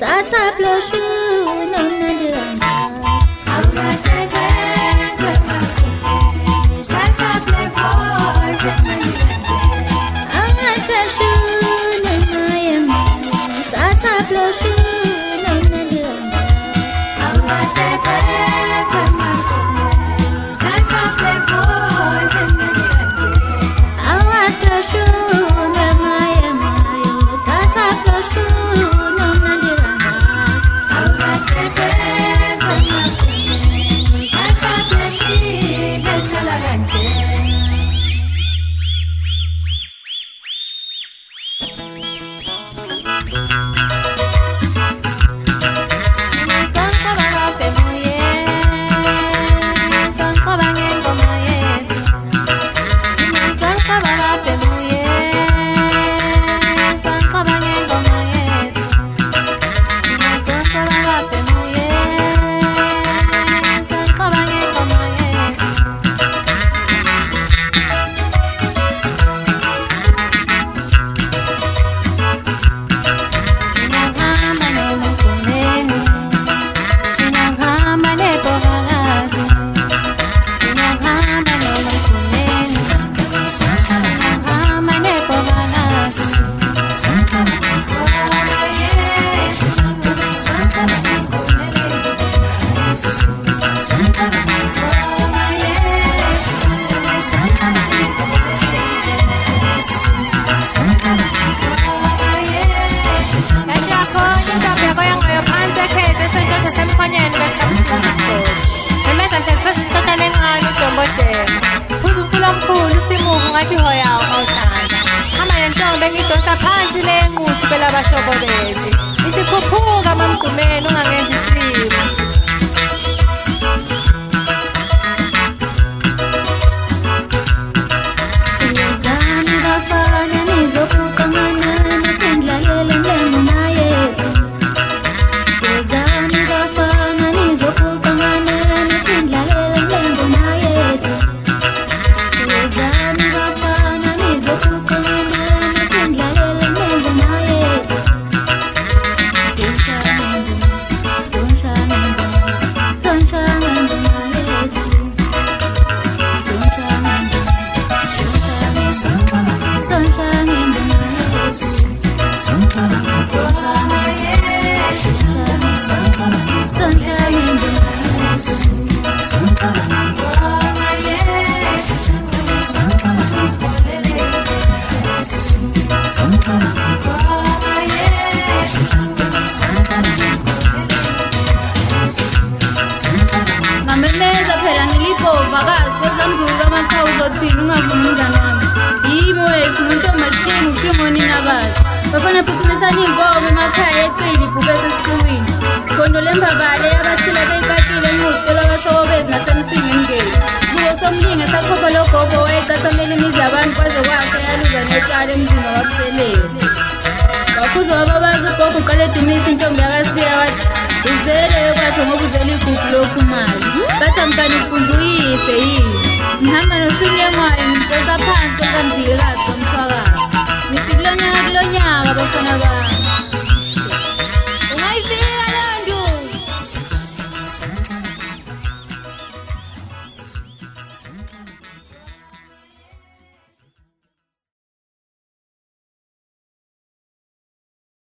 Tata bloshu nomnandiranga Awukasekwe Tata play boys Awukasekwe nomayema Tata bloshu nomnandiranga Awukasekwe Tata play boys Awukasekwe nomayema Tata bloshu Ngamemeza phela ngilipova kazi kwezamzuka amaqhawe uzothini ungavumi umngane wami yimi wethu nontombashini ushingoni nabazi bafana phuthumisana iy'nkomo emakhaya eqili ibhube esesiqiwini gondo lembabale yabahlula beyikakile enquziko lwabashobo bezi nasemsini emngeni buko somlinge sakhopha logogo wayecathamela imizi yabantu kwaze kwase yaluza netshali emzini wabuseleyo wakhuza wababazi ugogo uqale edumisa intombi yakasibiya wathi uzele kwakhe ngoba uzele igugu lokhu mali bathi angikani kufunza uyise yini ngihamba noshunye moya ngidonsa phansi kwekamzike